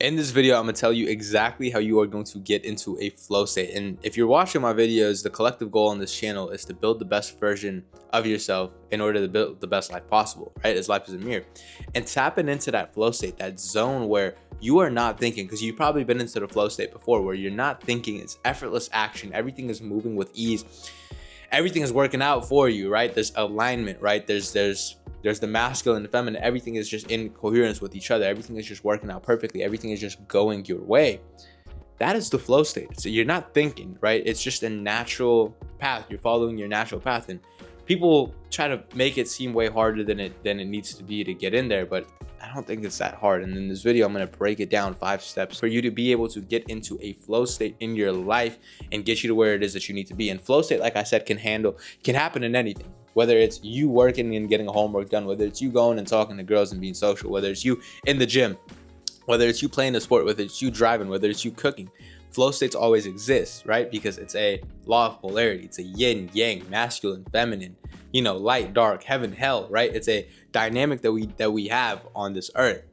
In this video, I'm going to tell you exactly how you are going to get into a flow state. And if you're watching my videos, the collective goal on this channel is to build the best version of yourself in order to build the best life possible, right? As life is a mirror. And tapping into that flow state, that zone where you are not thinking, because you've probably been into the flow state before, where you're not thinking, it's effortless action. Everything is moving with ease. Everything is working out for you, right? There's alignment, right? There's the masculine and the feminine. Everything is just in coherence with each other. Everything is just working out perfectly. Everything is just going your way. That is the flow state. So you're not thinking, right? It's just a natural path. You're following your natural path. And people try to make it seem way harder than it needs to be to get in there, but I don't think it's that hard. And in this video, I'm going to break it down 5 steps for you to be able to get into a flow state in your life and get you to where it is that you need to be. And flow state, like I said, can happen in anything. Whether it's you working and getting a homework done, whether it's you going and talking to girls and being social, whether it's you in the gym, whether it's you playing a sport, whether it's you driving, whether it's you cooking. Flow states always exist, right? Because it's a law of polarity. It's a yin, yang, masculine, feminine, light, dark, heaven, hell, right? It's a dynamic that we have on this earth.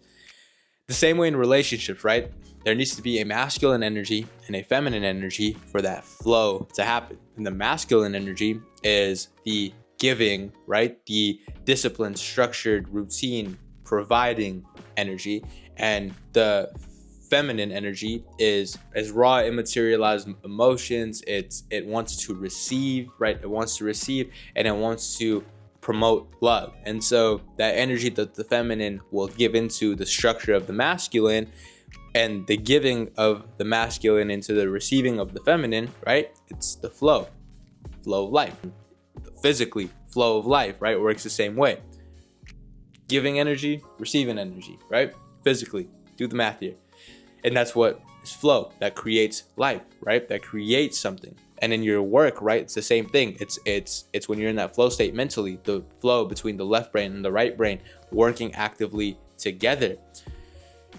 The same way in relationships, right? There needs to be a masculine energy and a feminine energy for that flow to happen. And the masculine energy is the giving, right? The disciplined, structured, routine, providing energy. And the feminine energy is as raw, immaterialized emotions. It wants to receive, right? It wants to receive, and it wants to promote love. And so that energy that the feminine will give into the structure of the masculine, and the giving of the masculine into the receiving of the feminine, right? It's the flow of life. Physically, flow of life, right? Works the same way. Giving energy, receiving energy, right? Physically, do the math here. And that's what is flow. That creates life, right? That creates something. And in your work, right, it's the same thing. It's when you're in that flow state mentally, the flow between the left brain and the right brain working actively together.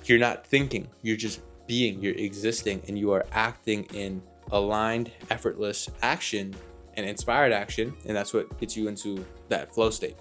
You're not thinking, you're just being, you're existing, and you are acting in aligned, effortless action and inspired action. And that's what gets you into that flow state.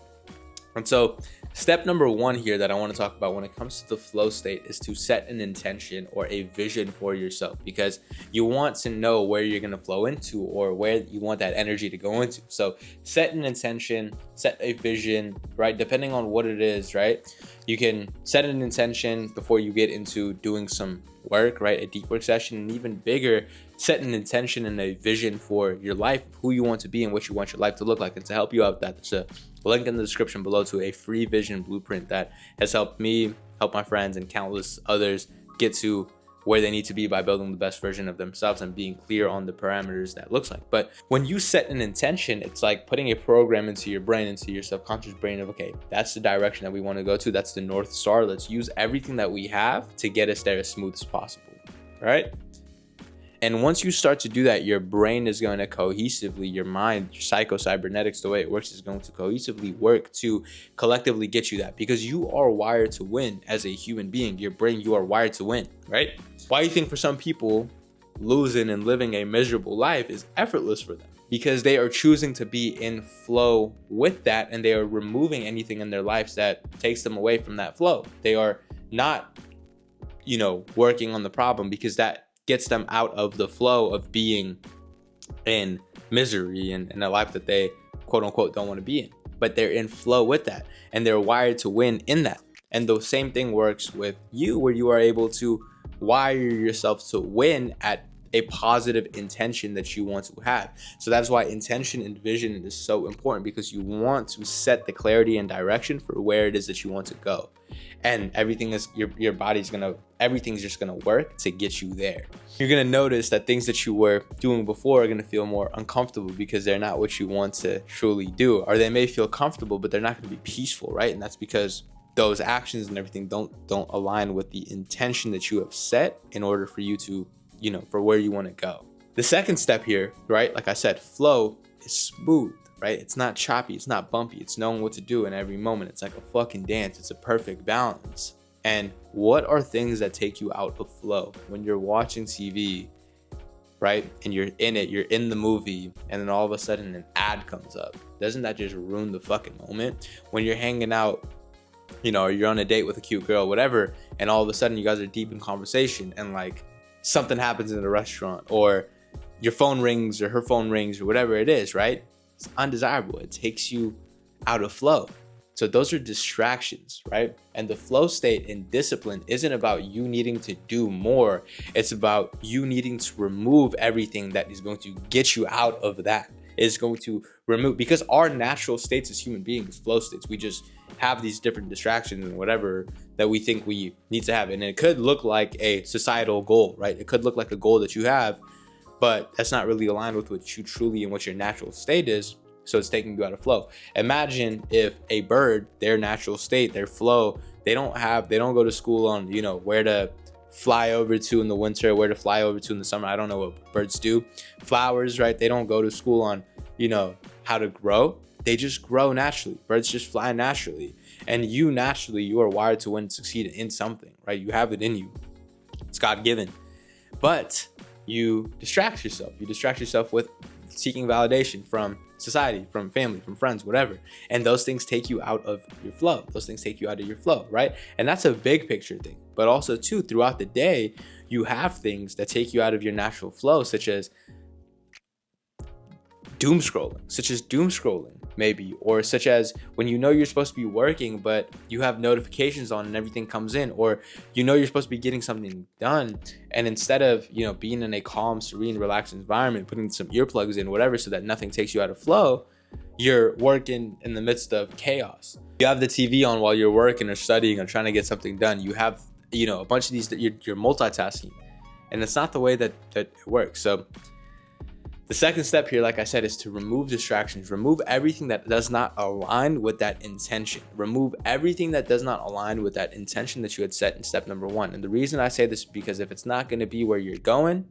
And so step number 1 here that I want to talk about when it comes to the flow state is to set an intention or a vision for yourself, because you want to know where you're going to flow into or where you want that energy to go into. So set an intention, set a vision, right? Depending on what it is, right? You can set an intention before you get into doing some work, right? A deep work session, and even bigger, set an intention and a vision for your life, who you want to be and what you want your life to look like. And to help you out, that's a link in the description below to a free vision blueprint that has helped me, help my friends, and countless others get to where they need to be by building the best version of themselves and being clear on the parameters that looks like. But when you set an intention, it's like putting a program into your brain, into your subconscious brain of, okay, that's the direction that we want to go to. That's the North Star. Let's use everything that we have to get us there as smooth as possible, right? And once you start to do that, your brain is going to cohesively, your mind, your psycho-cybernetics, the way it works is going to cohesively work to collectively get you that, because you are wired to win as a human being. Your brain, you are wired to win, right? Why do you think for some people, losing and living a miserable life is effortless for them? Because they are choosing to be in flow with that, and they are removing anything in their lives that takes them away from that flow. They are not, working on the problem, because that gets them out of the flow of being in misery and in a life that they quote unquote don't want to be in. But they're in flow with that, and they're wired to win in that. And the same thing works with you, where you are able to wire yourself to win at a positive intention that you want to have. So that's why intention and vision is so important, because you want to set the clarity and direction for where it is that you want to go. And everything is, your body's everything's just gonna work to get you there. You're gonna notice that things that you were doing before are gonna feel more uncomfortable, because they're not what you want to truly do. Or they may feel comfortable, but they're not gonna be peaceful, right? And that's because those actions and everything don't align with the intention that you have set in order for you to, for where you want to go. The second step here, right? Like I said, flow is smooth, right? It's not choppy, it's not bumpy, it's knowing what to do in every moment. It's like a fucking dance. It's a perfect balance. And what are things that take you out of flow? When you're watching TV, right? And you're in it, you're in the movie, and then all of a sudden an ad comes up. Doesn't that just ruin the fucking moment? When you're hanging out you know, or you're on a date with a cute girl, whatever, and all of a sudden you guys are deep in conversation and like something happens in the restaurant, or your phone rings or her phone rings or whatever it is, right? It's undesirable. It takes you out of flow. So those are distractions, right? And the flow state in discipline isn't about you needing to do more. It's about you needing to remove everything that is going to get you out of that. It's going to remove, because our natural states as human beings, flow states, we just have these different distractions and whatever that we think we need to have. And it could look like a societal goal, right? It could look like a goal that you have, but that's not really aligned with what you truly and what your natural state is. So it's taking you out of flow. Imagine if a bird, their natural state, their flow, they don't go to school on, you know, where to fly over to in the winter, where to fly over to in the summer. I don't know what birds do. Flowers, right? They don't go to school on, you know, how to grow. They just grow naturally. Birds just fly naturally. And you naturally, you are wired to win and succeed in something, right? You have it in you. It's God-given. But you distract yourself. You distract yourself with seeking validation from society, from family, from friends, whatever. And those things take you out of your flow. Those things take you out of your flow, right? And that's a big picture thing. But also too, throughout the day, you have things that take you out of your natural flow, such as doom scrolling, maybe, or such as when you know you're supposed to be working, but you have notifications on and everything comes in, or you know you're supposed to be getting something done, and instead of, you know, being in a calm, serene, relaxed environment, putting some earplugs in, whatever, so that nothing takes you out of flow, you're working in the midst of chaos. You have the TV on while you're working or studying or trying to get something done. You have, you know, a bunch of these, you're multitasking, and it's not the way that it works. So the second step here, like I said, is to remove distractions. Remove everything that does not align with that intention. Remove everything that does not align with that intention that you had set in step number one. And the reason I say this is because if it's not going to be where you're going,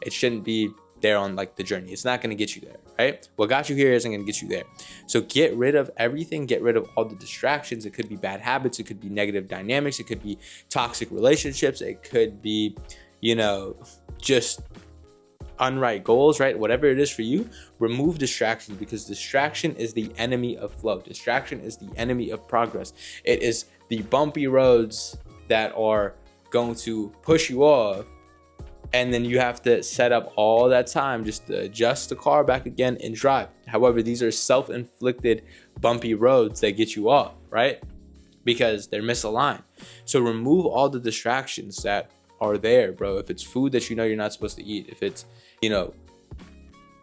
it shouldn't be there on like the journey. It's not going to get you there, right? What got you here isn't going to get you there. So get rid of everything. Get rid of all the distractions. It could be bad habits. It could be negative dynamics. It could be toxic relationships. It could be, you know, just unright goals, right? Whatever it is for you, remove distractions, because distraction is the enemy of flow. Distraction is the enemy of progress. It is the bumpy roads that are going to push you off, and then you have to set up all that time just to adjust the car back again and drive. However, these are self-inflicted bumpy roads that get you off, right? Because they're misaligned. So remove all the distractions that are there, bro. If it's food that you know you're not supposed to eat, if it's, you know,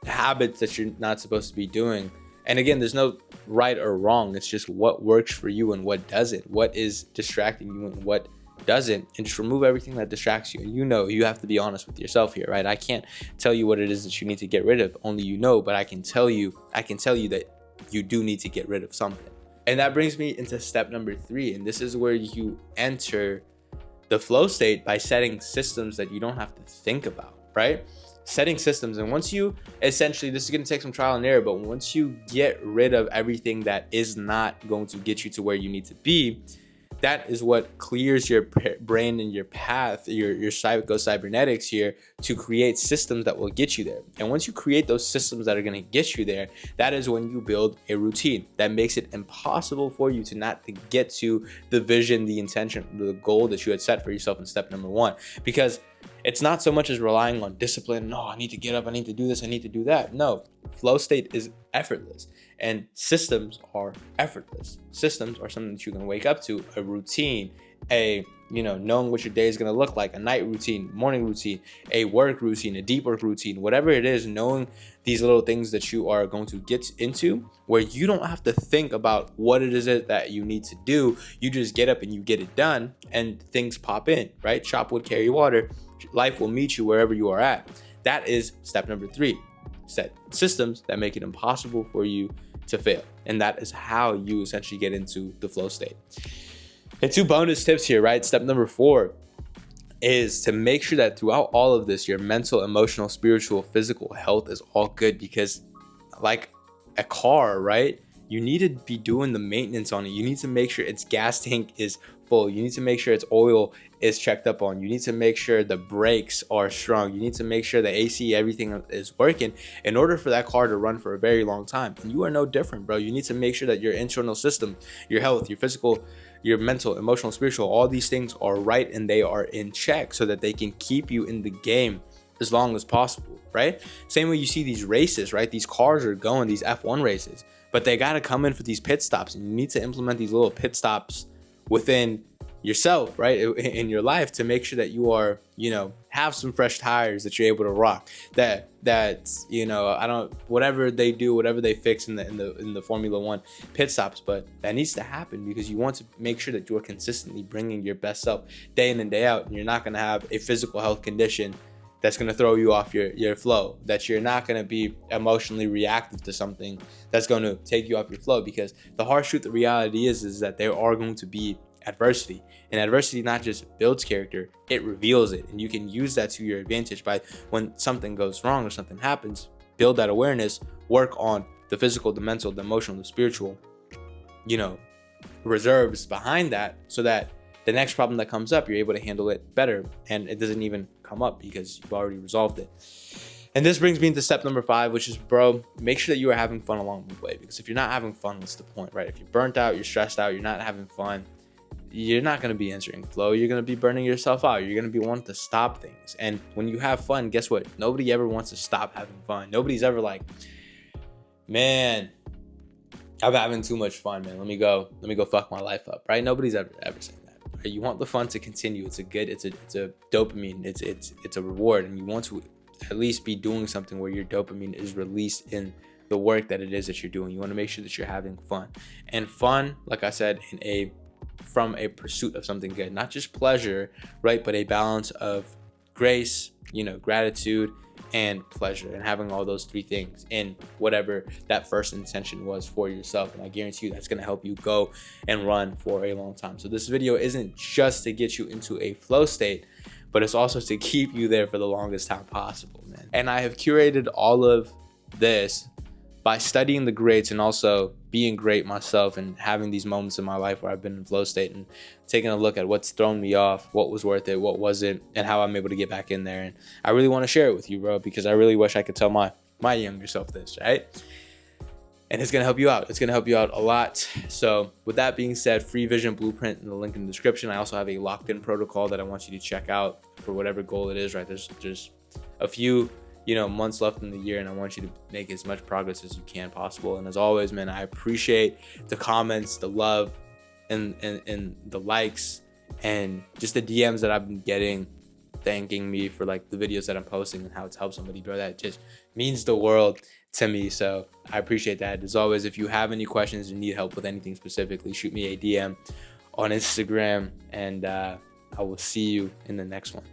habits that you're not supposed to be doing. And again, there's no right or wrong. It's just what works for you and what doesn't. What is distracting you and what doesn't. And just remove everything that distracts you. And you know, you have to be honest with yourself here, right? I can't tell you what it is that you need to get rid of. Only you know, but I can tell you that you do need to get rid of something. And that brings me into step number 3. And this is where you enter the flow state by setting systems that you don't have to think about, right? Setting systems. And once you essentially, this is going to take some trial and error, but once you get rid of everything that is not going to get you to where you need to be, that is what clears your brain and your path, your psycho-cybernetics here, to create systems that will get you there. And once you create those systems that are going to get you there, that is when you build a routine that makes it impossible for you to not to get to the vision, the intention, the goal that you had set for yourself in step number 1. Because it's not so much as relying on discipline. No, I need to get up, I need to do this, I need to do that. No, flow state is effortless. And systems are effortless. Systems are something that you can wake up to, a routine, knowing what your day is going to look like, a night routine, morning routine, a work routine, a deep work routine, whatever it is, knowing these little things that you are going to get into where you don't have to think about what it is that you need to do. You just get up and you get it done and things pop in, right? Chop wood, carry water. Life will meet you wherever you are at. That is step number 3. Set systems that make it impossible for you to fail. And that is how you essentially get into the flow state. And 2 bonus tips here, right? Step number 4 is to make sure that throughout all of this, your mental, emotional, spiritual, physical health is all good, because like a car, right? You need to be doing the maintenance on it. You need to make sure its gas tank is full. You need to make sure its oil is checked up on. You need to make sure the brakes are strong. You need to make sure the AC, everything is working in order for that car to run for a very long time. And you are no different, bro. You need to make sure that your internal system, your health, your physical your mental, emotional, spiritual, all these things are right and they are in check so that they can keep you in the game as long as possible, right? Same way you see these races, right? These cars are going, these F1 races, but they got to come in for these pit stops, and you need to implement these little pit stops within yourself, right, in your life, to make sure that you are, have some fresh tires that you're able to rock, that I don't, whatever they do, whatever they fix in the Formula One pit stops, but that needs to happen because you want to make sure that you are consistently bringing your best self day in and day out, and you're not going to have a physical health condition that's going to throw you off your flow, that you're not going to be emotionally reactive to something that's going to take you off your flow. Because the harsh truth, the reality is that there are going to be adversity, and adversity not just builds character, it reveals it, and you can use that to your advantage by, when something goes wrong or something happens, build that awareness, work on the physical, the mental, the emotional, the spiritual, reserves behind that, so that the next problem that comes up, you're able to handle it better and it doesn't even come up because you've already resolved it. And this brings me into step number 5, which is, bro, make sure that you are having fun along the way. Because if you're not having fun, what's the point, right? If you're burnt out, you're stressed out, you're not having fun, you're not going to be entering flow. You're going to be burning yourself out. You're going to be wanting to stop things. And when you have fun, guess what? Nobody ever wants to stop having fun. Nobody's ever like, man, I'm having too much fun, man. Let me go fuck my life up, right? Nobody's ever saying that. Right? You want the fun to continue. It's a dopamine. It's a reward, and you want to at least be doing something where your dopamine is released in the work that it is that you're doing. You want to make sure that you're having fun, and fun, like I said, from a pursuit of something good, not just pleasure, right? But a balance of grace, gratitude, and pleasure, and having all those 3 things in whatever that first intention was for yourself. And I guarantee you that's going to help you go and run for a long time. So this video isn't just to get you into a flow state, but it's also to keep you there for the longest time possible, man. And I have curated all of this by studying the greats and also being great myself, and having these moments in my life where I've been in flow state and taking a look at what's thrown me off, what was worth it, what wasn't, and how I'm able to get back in there. And I really want to share it with you, bro, because I really wish I could tell my younger self this, right? And it's going to help you out. It's going to help you out a lot. So with that being said, free vision blueprint in the link in the description. I also have a locked-in protocol that I want you to check out for whatever goal it is, right? There's a few months left in the year, and I want you to make as much progress as you can possible. And as always, man, I appreciate the comments, the love, and the likes, and just the DMs that I've been getting, thanking me for like the videos that I'm posting and how it's helped somebody, bro. That just means the world to me. So I appreciate that. As always, if you have any questions or need help with anything specifically, shoot me a DM on Instagram, and I will see you in the next one.